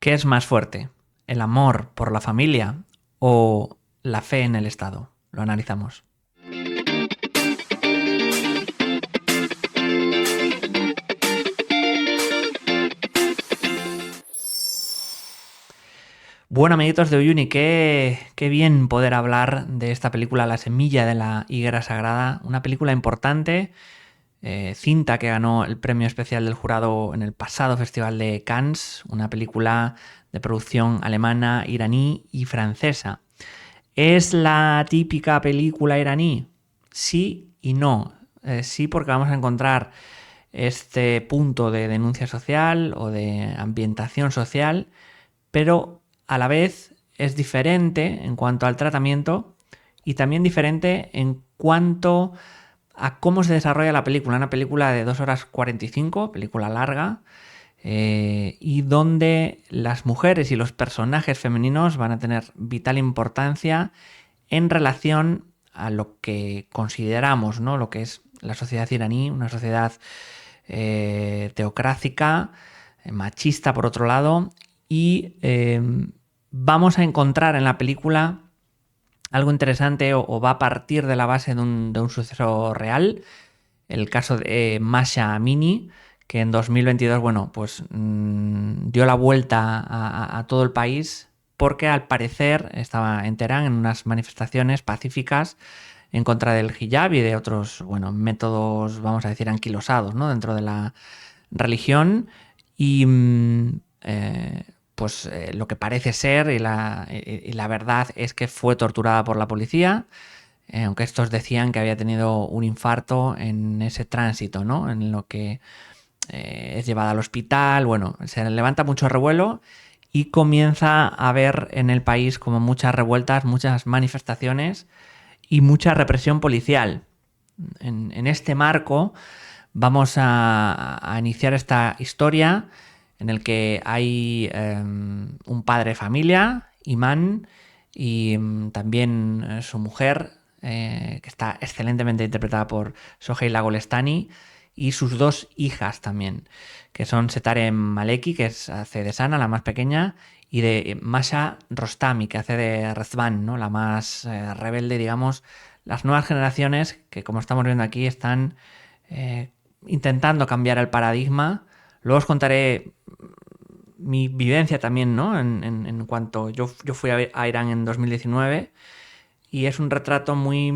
¿Qué es más fuerte? ¿El amor por la familia o la fe en el Estado? Lo analizamos. Bueno, amiguitos de Uyuni, qué bien poder hablar de esta película La semilla de la higuera sagrada, una película importante, cinta que ganó el premio especial del jurado en el pasado Festival de Cannes, una película de producción alemana, iraní y francesa. ¿Es la típica película iraní? Sí y no. Sí, porque vamos a encontrar este punto de denuncia social o de ambientación social, pero a la vez es diferente en cuanto al tratamiento y también diferente en cuanto a cómo se desarrolla la película. Una película de 2 horas 45, película larga, y donde las mujeres y los personajes femeninos van a tener vital importancia en relación a lo que consideramos, ¿no? Lo que es la sociedad iraní, una sociedad teocrática, machista por otro lado, y vamos a encontrar en la película algo interesante o va a partir de la base de un suceso real, el caso de Masha Amini, que en 2022, bueno, pues dio la vuelta a todo el país porque al parecer estaba en Teherán en unas manifestaciones pacíficas en contra del hijab y de otros, bueno, métodos, vamos a decir, anquilosados, ¿no? Dentro de la religión y lo que parece ser y la verdad es que fue torturada por la policía, aunque estos decían que había tenido un infarto en ese tránsito, ¿no? En lo que es llevada al hospital. Bueno, se levanta mucho revuelo y comienza a haber en el país como muchas revueltas, muchas manifestaciones y mucha represión policial. En este marco vamos a iniciar esta historia en el que hay un padre de familia, Imán, y también su mujer, que está excelentemente interpretada por Soheila Golestani, y sus 2 hijas también, que son Setare Maleki, que hace de Sana, la más pequeña, y de Masha Rostami, que hace de Rezvan, ¿no? La más rebelde, digamos. Las nuevas generaciones, que como estamos viendo aquí, están intentando cambiar el paradigma. Luego os contaré mi vivencia también, ¿no? En cuanto yo fui a Irán en 2019 y es un retrato muy...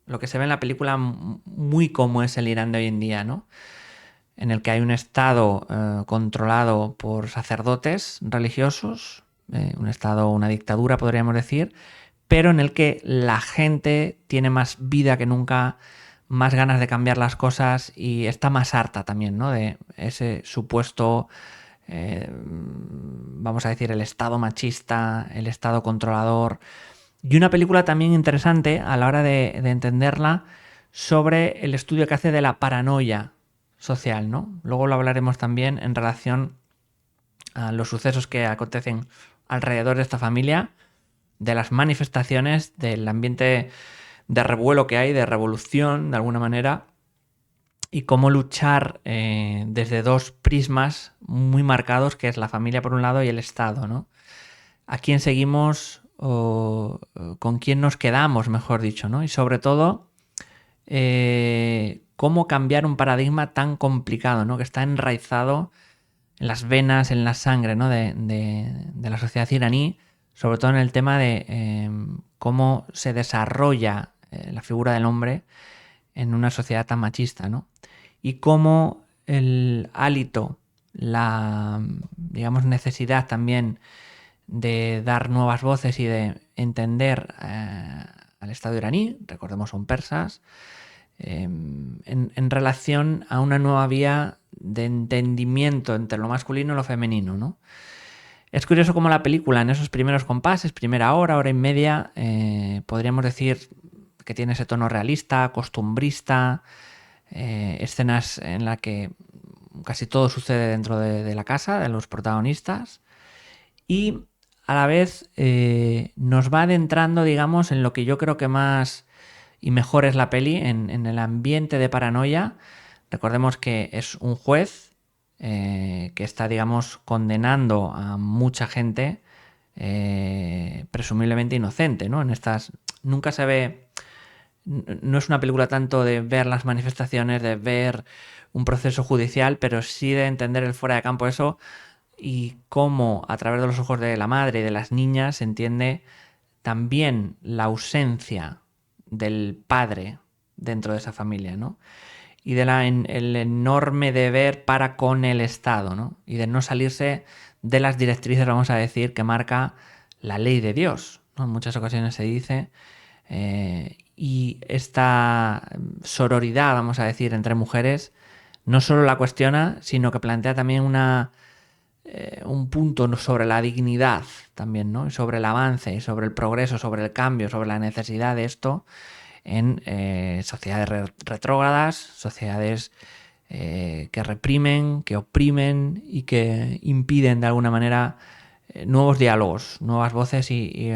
lo que se ve en la película, muy como es el Irán de hoy en día, ¿no? En el que hay un Estado controlado por sacerdotes religiosos, un Estado, una dictadura, podríamos decir, pero en el que la gente tiene más vida que nunca, más ganas de cambiar las cosas y está más harta también, ¿no? De ese supuesto, vamos a decir, el Estado machista, el Estado controlador. Y una película también interesante a la hora de entenderla sobre el estudio que hace de la paranoia social, ¿no? Luego lo hablaremos también en relación a los sucesos que acontecen alrededor de esta familia, de las manifestaciones, del ambiente de revuelo que hay, de revolución, de alguna manera, y cómo luchar desde 2 prismas muy marcados, que es la familia por un lado y el Estado, ¿no? ¿A quién seguimos o con quién nos quedamos, mejor dicho, ¿no? Y sobre todo, cómo cambiar un paradigma tan complicado, ¿no? Que está enraizado en las venas, en la sangre, ¿no? de la sociedad iraní, sobre todo en el tema de cómo se desarrolla la figura del hombre en una sociedad tan machista, ¿no? Y cómo el hálito, la, digamos, necesidad también de dar nuevas voces y de entender al Estado iraní, recordemos son persas, en relación a una nueva vía de entendimiento entre lo masculino y lo femenino, ¿no? Es curioso cómo la película en esos primeros compases, primera hora, hora y media, podríamos decir que tiene ese tono realista, costumbrista, escenas en las que casi todo sucede dentro de la casa, de los protagonistas, y a la vez nos va adentrando, digamos, en lo que yo creo que más y mejor es la peli, en el ambiente de paranoia. Recordemos que es un juez que está, digamos, condenando a mucha gente presumiblemente inocente, ¿no? En estas nunca se ve, no es una película tanto de ver las manifestaciones, de ver un proceso judicial, pero sí de entender el fuera de campo eso y cómo a través de los ojos de la madre y de las niñas se entiende también la ausencia del padre dentro de esa familia, ¿no? Y el enorme deber para con el Estado, ¿no? Y de no salirse de las directrices, vamos a decir, que marca la ley de Dios, ¿no? En muchas ocasiones se dice. Y esta sororidad, vamos a decir, entre mujeres, no solo la cuestiona, sino que plantea también un punto sobre la dignidad también, ¿no? Sobre el avance, sobre el progreso, sobre el cambio, sobre la necesidad de esto en sociedades retrógradas, sociedades que reprimen, que oprimen y que impiden de alguna manera nuevos diálogos, nuevas voces y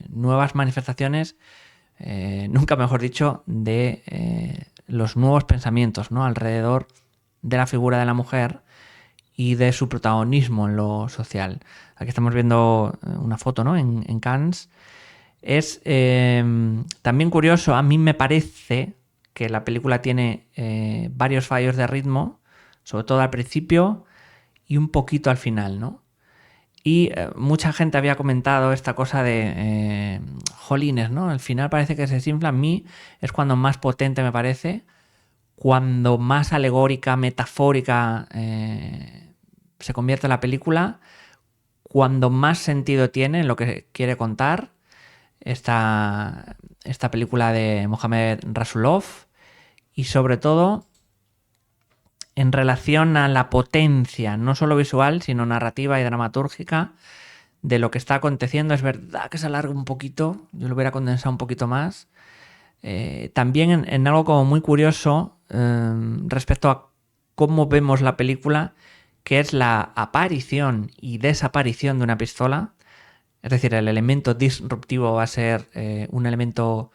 nuevas manifestaciones, nunca mejor dicho, de los nuevos pensamientos, ¿no? Alrededor de la figura de la mujer y de su protagonismo en lo social. Aquí estamos viendo una foto, ¿no? En Cannes. Es también curioso, a mí me parece que la película tiene varios fallos de ritmo, sobre todo al principio y un poquito al final, ¿no? Y mucha gente había comentado esta cosa de jolines, ¿no? El final parece que se desinfla. A mí es cuando más potente me parece, cuando más alegórica, metafórica se convierte la película, cuando más sentido tiene en lo que quiere contar esta película de Mohamed Rasulov y sobre todo en relación a la potencia, no solo visual, sino narrativa y dramatúrgica de lo que está aconteciendo. Es verdad que se alarga un poquito, yo lo hubiera condensado un poquito más. También en algo como muy curioso respecto a cómo vemos la película, que es la aparición y desaparición de una pistola. Es decir, el elemento disruptivo va a ser un elemento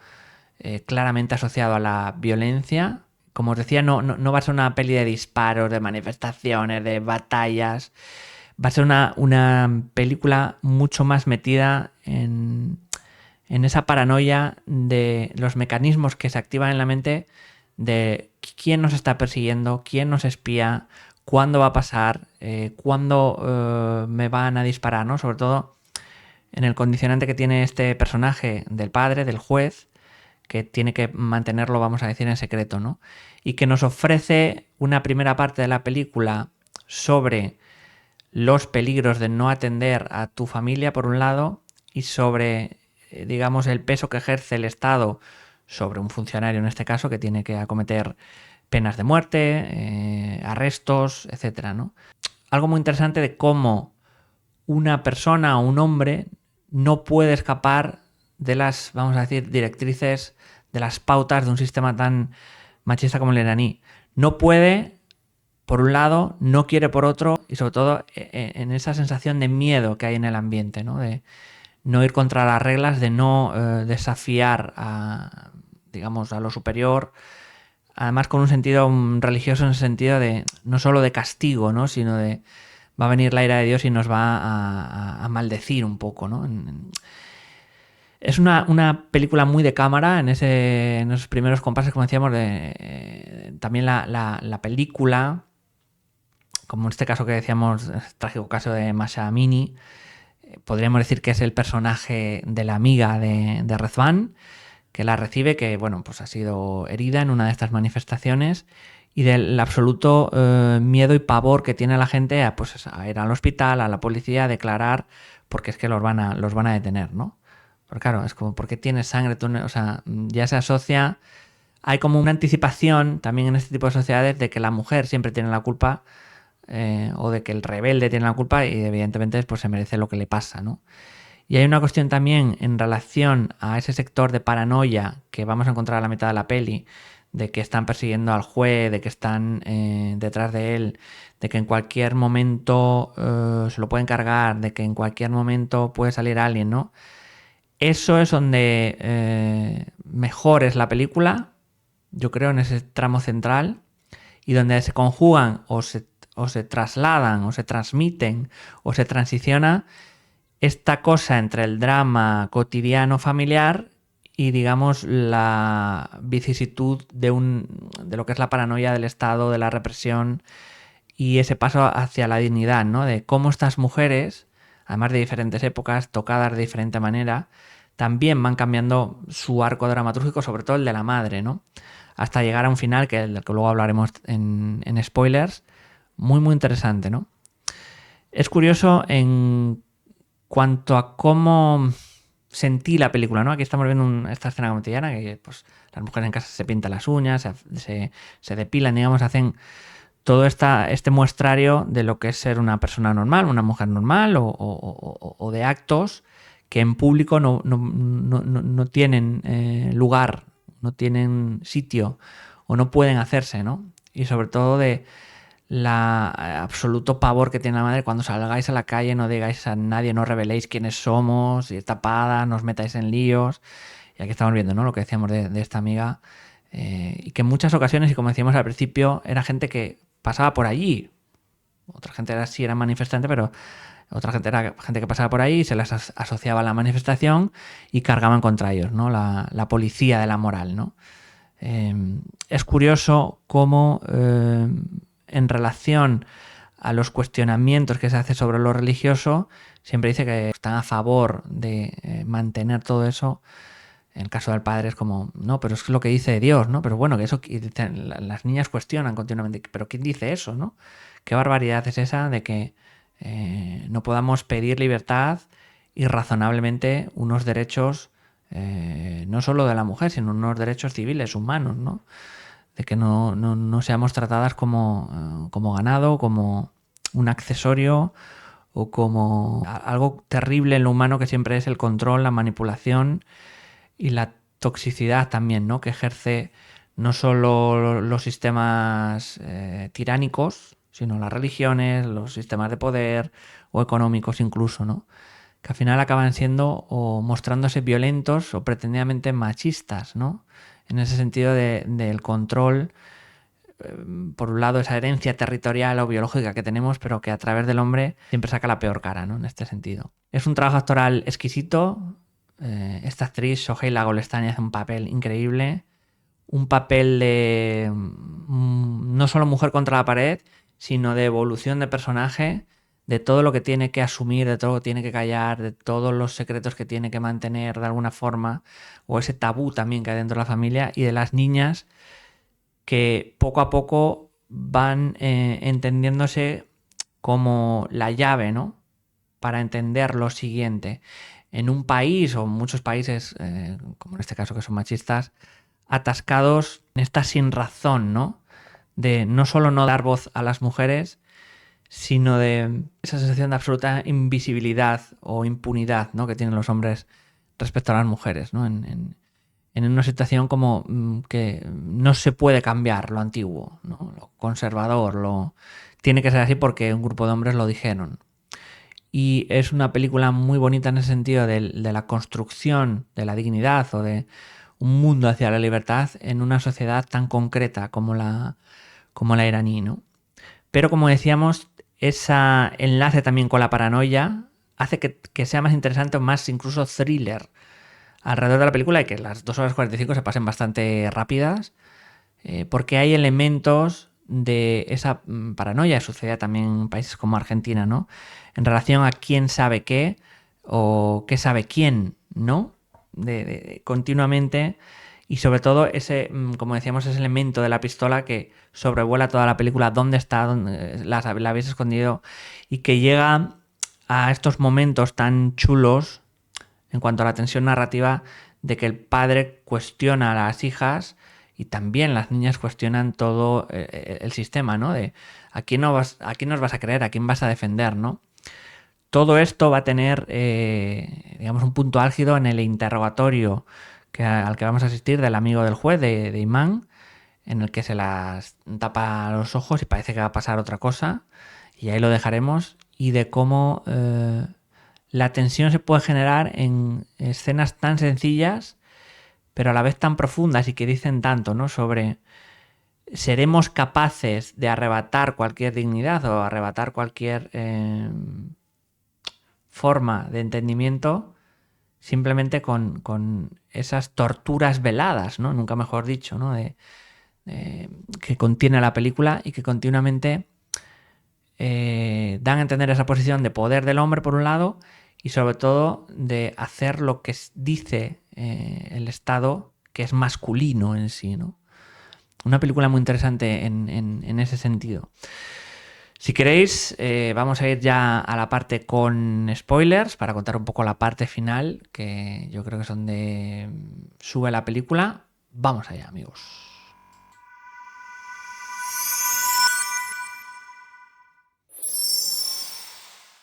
claramente asociado a la violencia. Como os decía, no va a ser una peli de disparos, de manifestaciones, de batallas. Va a ser una película mucho más metida en esa paranoia de los mecanismos que se activan en la mente de quién nos está persiguiendo, quién nos espía, cuándo va a pasar, cuándo me van a disparar, ¿no? Sobre todo en el condicionante que tiene este personaje del padre, del juez, que tiene que mantenerlo, vamos a decir, en secreto, ¿no? Y que nos ofrece una primera parte de la película sobre los peligros de no atender a tu familia, por un lado, y sobre, digamos, el peso que ejerce el Estado sobre un funcionario, en este caso, que tiene que acometer penas de muerte, arrestos, etcétera, ¿no? Algo muy interesante de cómo una persona o un hombre no puede escapar de las, vamos a decir, directrices, de las pautas de un sistema tan machista como el iraní. No puede, por un lado, no quiere por otro, y sobre todo en esa sensación de miedo que hay en el ambiente, ¿no? De no ir contra las reglas, de no desafiar a, digamos, a lo superior, además con un sentido religioso, en el sentido de no solo de castigo, ¿no? Sino de va a venir la ira de Dios y nos va a maldecir un poco, ¿no? Es una película muy de cámara en esos primeros compases, como decíamos, también la película, como en este caso que decíamos, el trágico caso de Masha Amini, podríamos decir que es el personaje de la amiga de Rezvan, que la recibe, que bueno, pues ha sido herida en una de estas manifestaciones, y del absoluto miedo y pavor que tiene la gente pues, a ir al hospital, a la policía, a declarar, porque es que los van a detener, ¿no? Porque claro, es como, ¿por qué tienes sangre? O sea, ya se asocia, hay como una anticipación también en este tipo de sociedades de que la mujer siempre tiene la culpa o de que el rebelde tiene la culpa y evidentemente pues se merece lo que le pasa, ¿no? Y hay una cuestión también en relación a ese sector de paranoia que vamos a encontrar a la mitad de la peli, de que están persiguiendo al juez, de que están detrás de él, de que en cualquier momento se lo pueden cargar, de que en cualquier momento puede salir alguien, ¿no? Eso es donde mejor es la película, yo creo, en ese tramo central, y donde se conjugan o se o se trasladan, o se transmiten, o se transiciona esta cosa entre el drama cotidiano familiar y, digamos, la vicisitud de lo que es la paranoia del Estado, de la represión y ese paso hacia la dignidad, ¿no? De cómo estas mujeres, además de diferentes épocas, tocadas de diferente manera, también van cambiando su arco dramatúrgico, sobre todo el de la madre, ¿no? Hasta llegar a un final, del que luego hablaremos en spoilers, muy, muy interesante, ¿no? Es curioso en cuanto a cómo sentí la película, ¿no? Aquí estamos viendo esta escena cotidiana que pues las mujeres en casa se pintan las uñas, se depilan, digamos, hacen todo este muestrario de lo que es ser una persona normal, una mujer normal o de actos que en público no tienen lugar, no tienen sitio o no pueden hacerse, ¿no? Y sobre todo de absoluto pavor que tiene la madre cuando salgáis a la calle, no digáis a nadie, no reveléis quiénes somos, y tapada, no os metáis en líos. Y aquí estamos viendo, ¿no? Lo que decíamos de esta amiga, y que en muchas ocasiones, y como decíamos al principio, era gente que pasaba por allí. Otra gente sí era manifestante, pero otra gente era gente que pasaba por ahí, se les asociaba a la manifestación y cargaban contra ellos, ¿no? La policía de la moral, ¿no? Es curioso cómo en relación a los cuestionamientos que se hace sobre lo religioso, siempre dice que están a favor de mantener todo eso. En el caso del padre es como, no, pero es lo que dice Dios, ¿no? Pero bueno, que eso las niñas cuestionan continuamente, pero ¿quién dice eso, no? ¿Qué barbaridad es esa de que no podamos pedir libertad y razonablemente unos derechos, no solo de la mujer, sino unos derechos civiles, humanos, ¿no? De que no seamos tratadas como ganado, como un accesorio o como algo terrible en lo humano que siempre es el control, la manipulación y la toxicidad también, ¿no? Que ejerce no solo los sistemas tiránicos, sino las religiones, los sistemas de poder o económicos incluso, ¿no? Que al final acaban siendo o mostrándose violentos o pretendidamente machistas, ¿no? En ese sentido del control, por un lado esa herencia territorial o biológica que tenemos, pero que a través del hombre siempre saca la peor cara, ¿no? En este sentido. Es un trabajo actoral exquisito. Esta actriz, Soheila Golestani, hace un papel increíble. Un papel de no solo mujer contra la pared, sino de evolución de personaje, de todo lo que tiene que asumir, de todo lo que tiene que callar, de todos los secretos que tiene que mantener de alguna forma, o ese tabú también que hay dentro de la familia, y de las niñas que poco a poco van entendiéndose como la llave, ¿no? Para entender lo siguiente. En un país, o en muchos países, como en este caso que son machistas, atascados en esta sin razón, ¿no? De no solo no dar voz a las mujeres, sino de esa sensación de absoluta invisibilidad o impunidad, ¿no? Que tienen los hombres respecto a las mujeres, ¿no? En una situación como que no se puede cambiar lo antiguo, ¿no? Lo conservador, tiene que ser así porque un grupo de hombres lo dijeron. Y es una película muy bonita en ese sentido de la construcción de la dignidad o de un mundo hacia la libertad en una sociedad tan concreta como la iraní, ¿no? Pero como decíamos, ese enlace también con la paranoia hace que sea más interesante o más incluso thriller alrededor de la película y que las 2 horas 45 se pasen bastante rápidas, porque hay elementos de esa paranoia que sucede también en países como Argentina, ¿no? En relación a quién sabe qué o qué sabe quién, ¿no? Continuamente, y sobre todo ese, como decíamos, ese elemento de la pistola que sobrevuela toda la película, dónde está, dónde la habéis escondido, y que llega a estos momentos tan chulos en cuanto a la tensión narrativa de que el padre cuestiona a las hijas y también las niñas cuestionan todo el sistema, ¿no? De a quién nos vas a creer, a quién vas a defender, ¿no? Todo esto va a tener, digamos, un punto álgido en el interrogatorio al que vamos a asistir del amigo del juez, de Imán, en el que se las tapa los ojos y parece que va a pasar otra cosa, y ahí lo dejaremos, y de cómo la tensión se puede generar en escenas tan sencillas, pero a la vez tan profundas y que dicen tanto, ¿no? Sobre seremos capaces de arrebatar cualquier dignidad o arrebatar cualquier forma de entendimiento simplemente con esas torturas veladas, ¿no? Nunca mejor dicho, ¿no? Que contiene la película y que continuamente dan a entender esa posición de poder del hombre por un lado y sobre todo de hacer lo que dice el Estado que es masculino en sí, ¿no? Una película muy interesante en ese sentido. Si queréis, vamos a ir ya a la parte con spoilers para contar un poco la parte final, que yo creo que es donde sube la película. Vamos allá, amigos.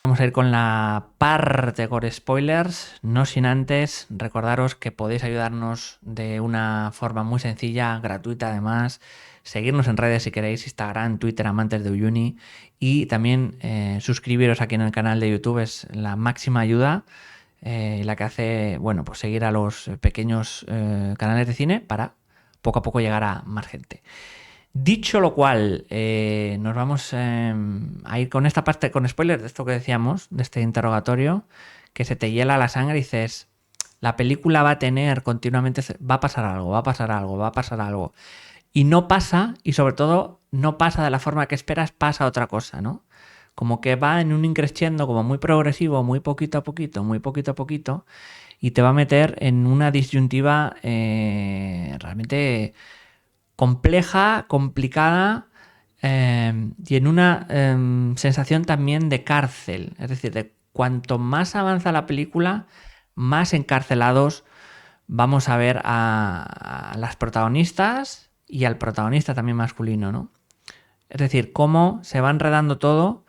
Vamos a ir con la parte con spoilers, no sin antes recordaros que podéis ayudarnos de una forma muy sencilla, gratuita además, seguirnos en redes si queréis, Instagram, Twitter, amantes de Uyuni, y también suscribiros aquí en el canal de YouTube, es la máxima ayuda, la que hace, bueno, pues seguir a los pequeños canales de cine para poco a poco llegar a más gente. Dicho lo cual, nos vamos a ir con esta parte, con spoilers de esto que decíamos, de este interrogatorio, que se te hiela la sangre y dices, la película va a tener continuamente, va a pasar algo, va a pasar algo, va a pasar algo. Y no pasa, y sobre todo, no pasa de la forma que esperas, pasa otra cosa, ¿no? Como que va en un increciendo como muy progresivo, muy poquito a poquito, muy poquito a poquito, y te va a meter en una disyuntiva realmente compleja, complicada y en una sensación también de cárcel. Es decir, de cuanto más avanza la película, más encarcelados vamos a ver a las protagonistas y al protagonista también masculino, ¿no? Es decir, cómo se va enredando todo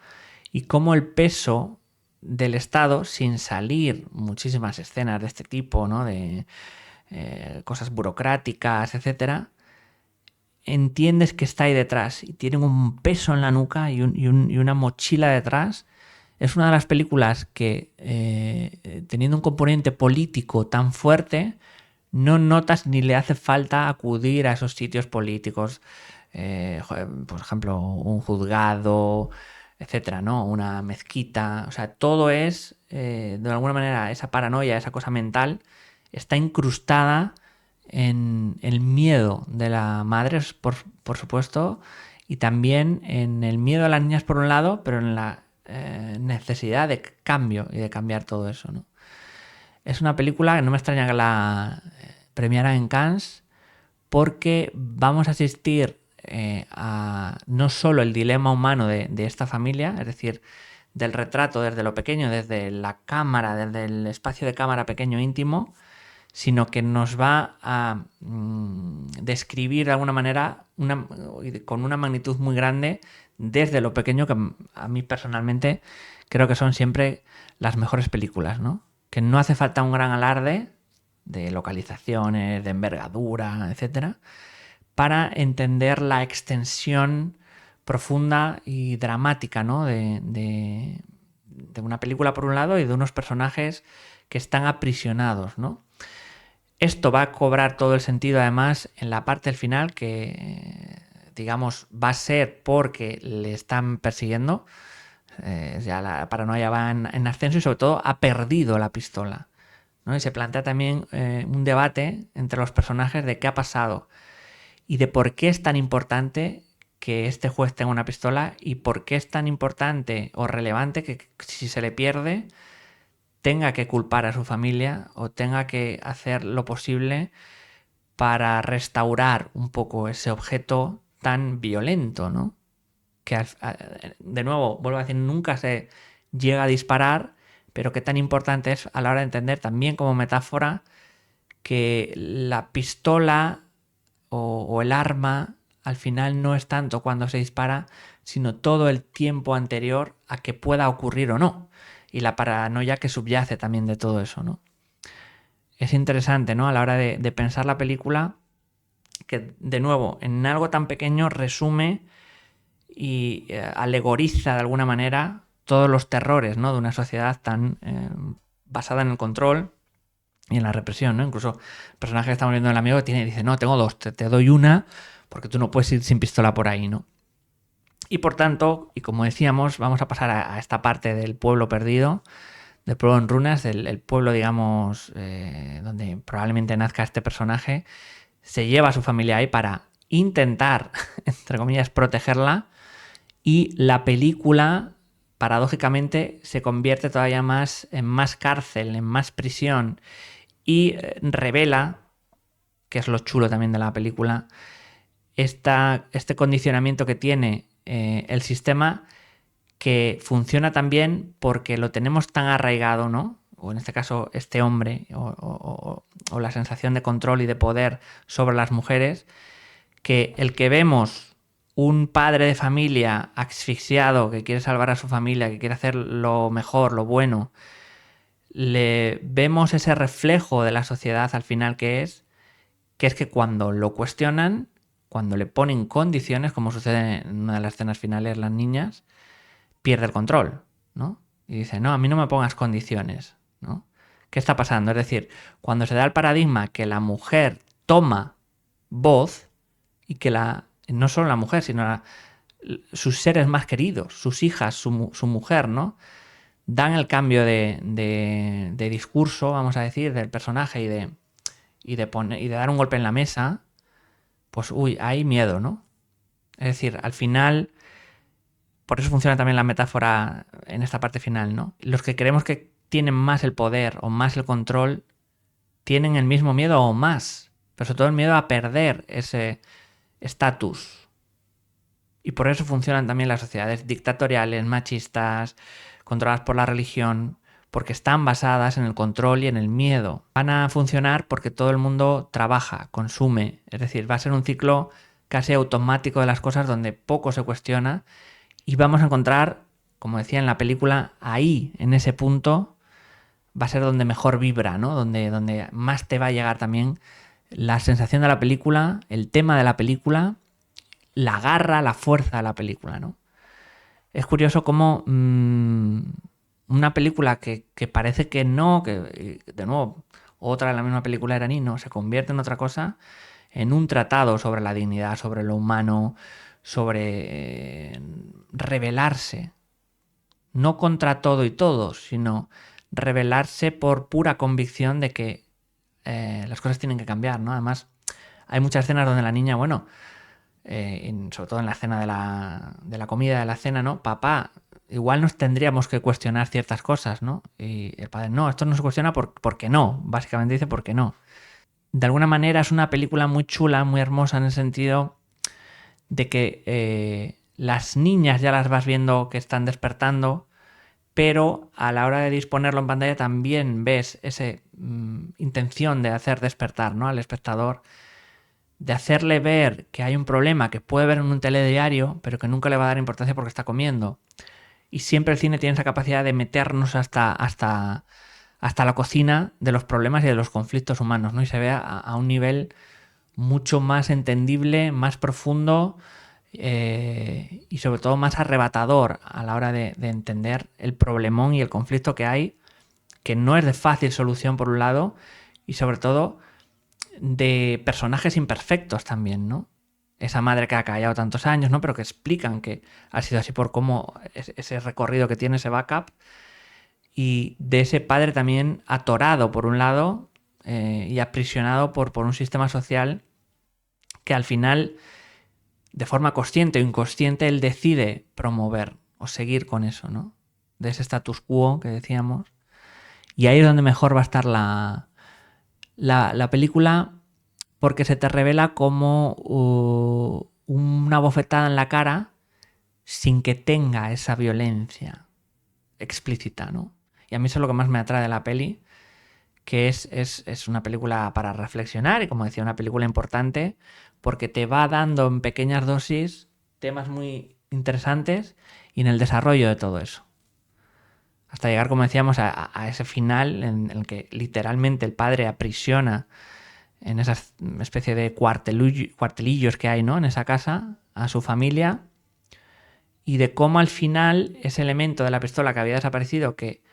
y cómo el peso del Estado, sin salir muchísimas escenas de este tipo, ¿no? De cosas burocráticas, etcétera, entiendes que está ahí detrás y tienen un peso en la nuca y una mochila detrás. Es una de las películas que, teniendo un componente político tan fuerte, no notas ni le hace falta acudir a esos sitios políticos. Por ejemplo, un juzgado, etcétera, ¿no? Una mezquita. O sea, todo es, de alguna manera, esa paranoia, esa cosa mental, está incrustada en el miedo de la madre, por supuesto, y también en el miedo a las niñas por un lado, pero en la necesidad de cambio y de cambiar todo eso, ¿no? Es una película que no me extraña que la premiara en Cannes, porque vamos a asistir a no solo el dilema humano de esta familia, es decir, del retrato desde lo pequeño, desde la cámara, desde el espacio de cámara pequeño íntimo, sino que nos va a describir de alguna manera con una magnitud muy grande desde lo pequeño, que a mí personalmente creo que son siempre las mejores películas, ¿no? Que no hace falta un gran alarde de localizaciones, de envergadura, etcétera, para entender la extensión profunda y dramática, ¿no? de una película por un lado y de unos personajes que están aprisionados, ¿no? Esto va a cobrar todo el sentido además en la parte del final que, digamos, va a ser porque le están persiguiendo. Ya la paranoia va en ascenso y sobre todo ha perdido la pistola, ¿no? Y se plantea también un debate entre los personajes de qué ha pasado y de por qué es tan importante que este juez tenga una pistola y por qué es tan importante o relevante que si se le pierde tenga que culpar a su familia o tenga que hacer lo posible para restaurar un poco ese objeto tan violento, ¿no? Que de nuevo, vuelvo a decir, nunca se llega a disparar, pero que tan importante es a la hora de entender también como metáfora que la pistola o el arma al final no es tanto cuando se dispara, sino todo el tiempo anterior a que pueda ocurrir o no. Y la paranoia que subyace también de todo eso, ¿no? Es interesante, ¿no? A la hora de pensar la película, que de nuevo, en algo tan pequeño resume y alegoriza de alguna manera todos los terrores, ¿no? De una sociedad tan basada en el control y en la represión, ¿no? Incluso el personaje que estamos viendo, el amigo, dice, no, tengo dos, te doy una porque tú no puedes ir sin pistola por ahí, ¿no? Y por tanto, y como decíamos, vamos a pasar a esta parte del pueblo perdido, del pueblo en runas, el pueblo, digamos, donde probablemente nazca este personaje. Se lleva a su familia ahí para intentar, entre comillas, protegerla, y la película, paradójicamente, se convierte todavía más en más cárcel, en más prisión, y revela, que es lo chulo también de la película, este condicionamiento que tiene el sistema, que funciona también porque lo tenemos tan arraigado, ¿no? O en este caso este hombre, o la sensación de control y de poder sobre las mujeres, que el que vemos un padre de familia asfixiado que quiere salvar a su familia, que quiere hacer lo mejor, lo bueno, le vemos ese reflejo de la sociedad al final que es que cuando lo cuestionan, cuando le ponen condiciones, como sucede en una de las escenas finales, las niñas, pierde el control, ¿no? Y dice, no, a mí no me pongas condiciones, ¿no? ¿Qué está pasando? Es decir, cuando se da el paradigma que la mujer toma voz y que no solo la mujer, sino sus seres más queridos, sus hijas, su mujer, ¿no? Dan el cambio de discurso, vamos a decir, del personaje y de dar un golpe en la mesa, pues uy, hay miedo, ¿no? Es decir, al final, por eso funciona también la metáfora en esta parte final, ¿no? Los que creemos que tienen más el poder o más el control tienen el mismo miedo o más, pero sobre todo el miedo a perder ese estatus. Y por eso funcionan también las sociedades dictatoriales, machistas, controladas por la religión, porque están basadas en el control y en el miedo. Van a funcionar porque todo el mundo trabaja, consume, es decir, va a ser un ciclo casi automático de las cosas donde poco se cuestiona, y vamos a encontrar, como decía en la película, ahí, en ese punto, va a ser donde mejor vibra, ¿no? Donde más te va a llegar también la sensación de la película, el tema de la película, la garra, la fuerza de la película, ¿no? Es curioso cómo una película que parece que no, que de nuevo, otra de la misma película iraní, no, se convierte en otra cosa, en un tratado sobre la dignidad, sobre lo humano, sobre rebelarse, no contra todo y todos, sino rebelarse por pura convicción de que las cosas tienen que cambiar, ¿no? Además, hay muchas escenas donde la niña, bueno, sobre todo en la escena de la comida, de la cena, ¿no? Papá, igual nos tendríamos que cuestionar ciertas cosas, ¿no? Y el padre, no, esto no se cuestiona porque no, básicamente dice porque no. De alguna manera es una película muy chula, muy hermosa en el sentido de que las niñas ya las vas viendo que están despertando, pero a la hora de disponerlo en pantalla también ves esa intención de hacer despertar, ¿no? Al espectador, de hacerle ver que hay un problema que puede ver en un telediario, pero que nunca le va a dar importancia porque está comiendo. Y siempre el cine tiene esa capacidad de meternos hasta la cocina de los problemas y de los conflictos humanos, ¿no? Y se ve a un nivel mucho más entendible, más profundo, y sobre todo más arrebatador a la hora de entender el problemón y el conflicto que hay, que no es de fácil solución por un lado, y sobre todo de personajes imperfectos también, ¿no? Esa madre que ha callado tantos años, ¿no? Pero que explican que ha sido así por cómo ese recorrido que tiene ese backup, y de ese padre también atorado por un lado, y aprisionado por un sistema social que al final, de forma consciente o inconsciente, él decide promover o seguir con eso, ¿no? De ese status quo que decíamos. Y ahí es donde mejor va a estar la película, porque se te revela como una bofetada en la cara sin que tenga esa violencia explícita, ¿no? Y a mí eso es lo que más me atrae de la peli, que es una película para reflexionar y, como decía, una película importante porque te va dando en pequeñas dosis temas muy interesantes y en el desarrollo de todo eso. Hasta llegar, como decíamos, a ese final en el que literalmente el padre aprisiona en esa especie de cuartelillos que hay, ¿no? En esa casa a su familia, y de cómo al final ese elemento de la pistola que había desaparecido, que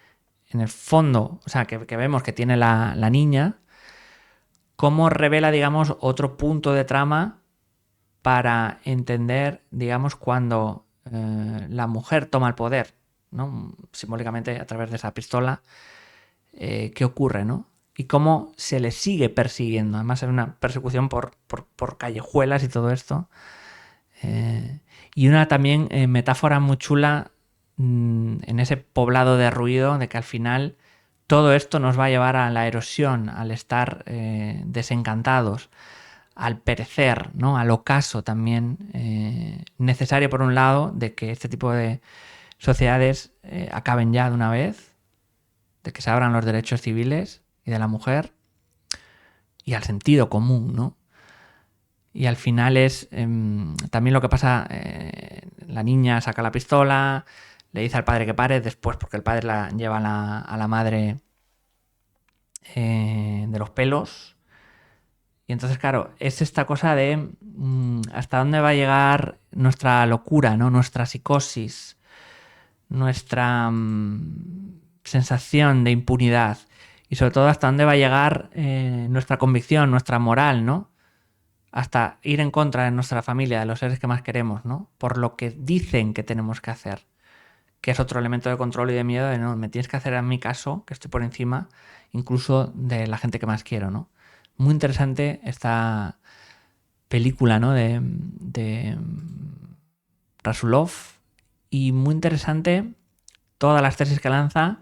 en el fondo, o sea, que vemos que tiene la niña, cómo revela, digamos, otro punto de trama para entender, digamos, cuando la mujer toma el poder, ¿no? Simbólicamente a través de esa pistola, qué ocurre, ¿no? Y cómo se le sigue persiguiendo. Además es una persecución por callejuelas y todo esto. Y una también metáfora muy chula en ese poblado de ruido, de que al final todo esto nos va a llevar a la erosión, al estar desencantados, al perecer, ¿no? Al ocaso también, necesario por un lado de que este tipo de sociedades acaben ya de una vez, de que se abran los derechos civiles y de la mujer, y al sentido común, ¿no? Y al final es también lo que pasa, la niña saca la pistola, le dice al padre que pare, después porque el padre la lleva a la madre de los pelos. Y entonces, claro, es esta cosa de hasta dónde va a llegar nuestra locura, ¿no? Nuestra psicosis, nuestra sensación de impunidad. Y sobre todo hasta dónde va a llegar nuestra convicción, nuestra moral, ¿no? Hasta ir en contra de nuestra familia, de los seres que más queremos, ¿no? Por lo que dicen que tenemos que hacer. Que es otro elemento de control y de miedo de, no, me tienes que hacer en mi caso, que estoy por encima, incluso de la gente que más quiero, ¿no? Muy interesante esta película, ¿no? de Rasulov, y muy interesante todas las tesis que lanza.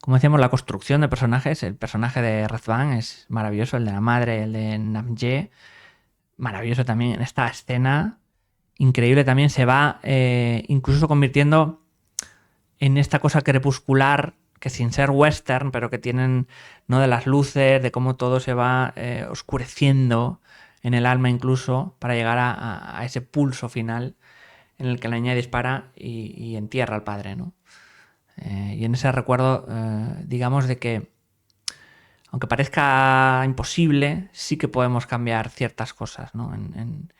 Como decíamos, la construcción de personajes. El personaje de Razvan es maravilloso, el de la madre, el de Namje, maravilloso también en esta escena. Increíble también, se va incluso convirtiendo en esta cosa crepuscular, que sin ser western, pero que tienen, ¿no? De las luces, de cómo todo se va oscureciendo en el alma incluso, para llegar a ese pulso final en el que la niña dispara y entierra al padre, ¿no? Y en ese recuerdo, digamos, de que aunque parezca imposible, sí que podemos cambiar ciertas cosas, ¿no? En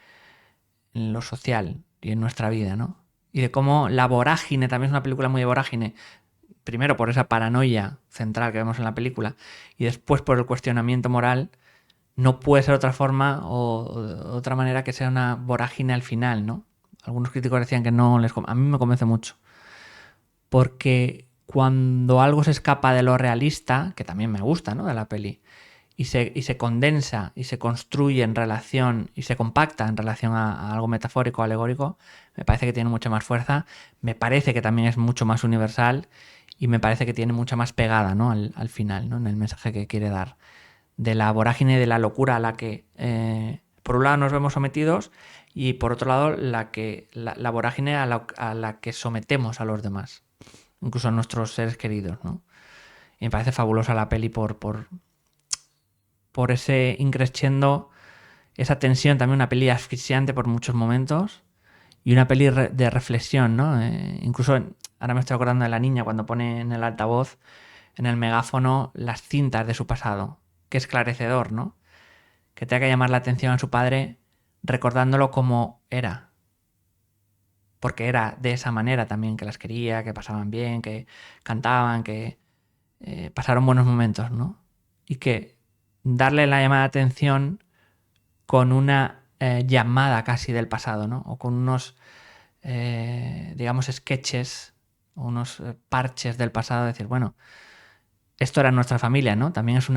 lo social y en nuestra vida, ¿no? Y de cómo la vorágine, también es una película muy de vorágine, primero por esa paranoia central que vemos en la película y después por el cuestionamiento moral, no puede ser otra forma o otra manera que sea una vorágine al final, ¿no? Algunos críticos decían que no les... A mí me convence mucho. Porque cuando algo se escapa de lo realista, que también me gusta, ¿no? De la peli, y se condensa y se construye en relación y se compacta en relación a algo metafórico, alegórico, me parece que tiene mucha más fuerza, me parece que también es mucho más universal y me parece que tiene mucha más pegada, ¿no? Al final, ¿no? En el mensaje que quiere dar. De la vorágine, de la locura a la que por un lado nos vemos sometidos y por otro lado la vorágine a la que sometemos a los demás, incluso a nuestros seres queridos, ¿no? Y me parece fabulosa la peli por ese increscendo, esa tensión, también una peli asfixiante por muchos momentos y una peli de reflexión, ¿no? Incluso ahora me estoy acordando de la niña cuando pone en el altavoz, en el megáfono, las cintas de su pasado. Qué esclarecedor, ¿no? Que tenga que llamar la atención a su padre recordándolo como era. Porque era de esa manera también, que las quería, que pasaban bien, que cantaban, que pasaron buenos momentos, ¿no? Y que darle la llamada de atención con una llamada casi del pasado, ¿no? O con unos, digamos, sketches o unos parches del pasado, decir, bueno, esto era nuestra familia, ¿no? También es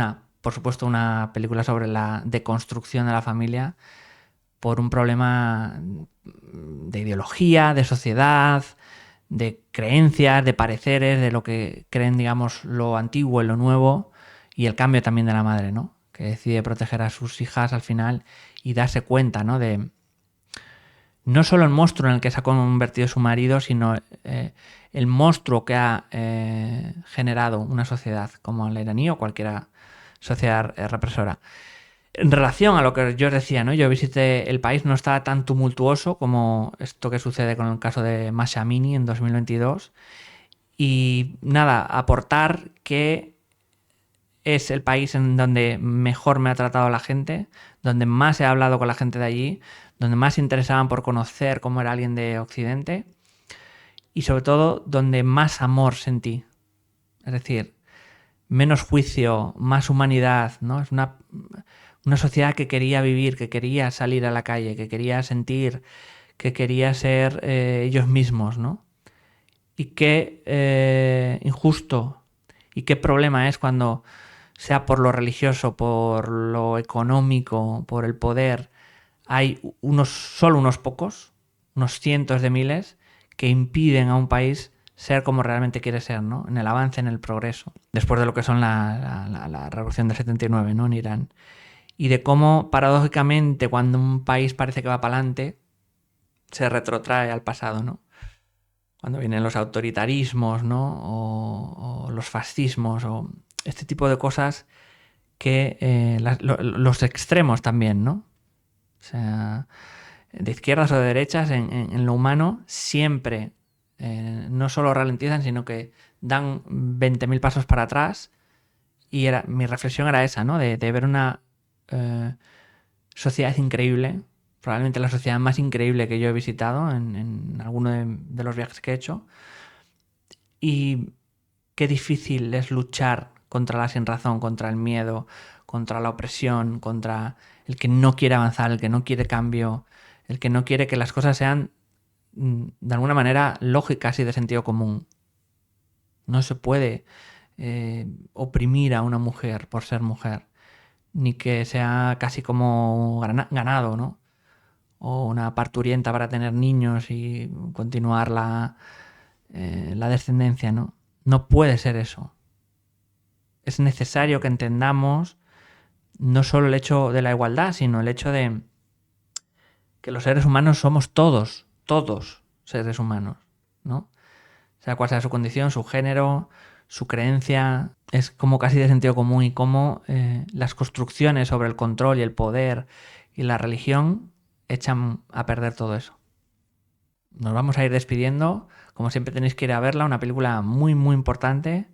por supuesto, una película sobre la deconstrucción de la familia por un problema de ideología, de sociedad, de creencias, de pareceres, de lo que creen, digamos, lo antiguo y lo nuevo, y el cambio también de la madre, ¿no? Que decide proteger a sus hijas al final y darse cuenta, ¿no? De no solo el monstruo en el que se ha convertido su marido, sino el monstruo que ha generado una sociedad como la iraní o cualquier sociedad represora. En relación a lo que yo os decía, ¿no? Yo visité el país, no estaba tan tumultuoso como esto que sucede con el caso de Mahsa Amini en 2022. Y nada, aportar que es el país en donde mejor me ha tratado la gente, donde más he hablado con la gente de allí, donde más se interesaban por conocer cómo era alguien de Occidente y sobre todo donde más amor sentí. Es decir, menos juicio, más humanidad, ¿no? Es Una sociedad que quería vivir, que quería salir a la calle, que quería sentir, que quería ser ellos mismos, ¿no? Y qué injusto y qué problema es cuando, sea por lo religioso, por lo económico, por el poder, hay solo unos pocos, unos cientos de miles, que impiden a un país ser como realmente quiere ser, ¿no? En el avance, en el progreso. Después de lo que son la revolución del 79, ¿no? En Irán. Y de cómo, paradójicamente, cuando un país parece que va para adelante, se retrotrae al pasado, ¿no? Cuando vienen los autoritarismos, ¿no? O los fascismos, o este tipo de cosas que los extremos también, ¿no? O sea, de izquierdas o de derechas, en lo humano, siempre no solo ralentizan, sino que dan 20.000 pasos para atrás. Y mi reflexión era esa, ¿no? De ver una sociedad increíble, probablemente la sociedad más increíble que yo he visitado en alguno de los viajes que he hecho. Y qué difícil es luchar contra la sinrazón, contra el miedo, contra la opresión, contra el que no quiere avanzar, el que no quiere cambio, el que no quiere que las cosas sean de alguna manera lógicas y de sentido común. No se puede oprimir a una mujer por ser mujer, ni que sea casi como ganado, ¿no? O una parturienta para tener niños y continuar la descendencia, ¿no? No puede ser eso. Es necesario que entendamos no solo el hecho de la igualdad, sino el hecho de que los seres humanos somos todos seres humanos, ¿no? Sea cual sea su condición, su género, su creencia, es como casi de sentido común, y cómo las construcciones sobre el control y el poder y la religión echan a perder todo eso. Nos vamos a ir despidiendo. Como siempre, tenéis que ir a verla, una película muy, muy importante,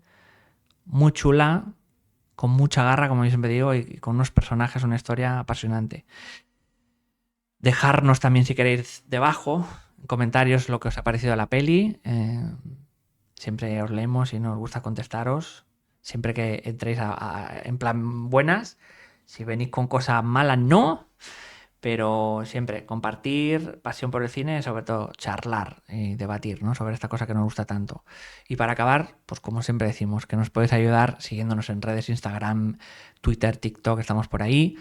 muy chula, con mucha garra, como yo siempre digo, y con unos personajes, una historia apasionante. Dejarnos también, si queréis, debajo en comentarios lo que os ha parecido la peli. Siempre os leemos y nos gusta contestaros. Siempre que entréis en plan buenas. Si venís con cosas malas, no. Pero siempre compartir, pasión por el cine, sobre todo charlar y debatir, ¿no? Sobre esta cosa que nos gusta tanto. Y para acabar, pues como siempre decimos, que nos podéis ayudar siguiéndonos en redes, Instagram, Twitter, TikTok, estamos por ahí.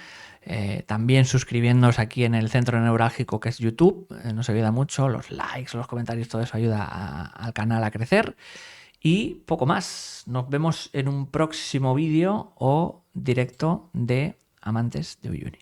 También suscribiéndonos aquí en el centro neurálgico que es YouTube, nos ayuda mucho. Los likes, los comentarios, todo eso ayuda al canal a crecer. Y poco más. Nos vemos en un próximo vídeo o directo de Amantes de Uyuni.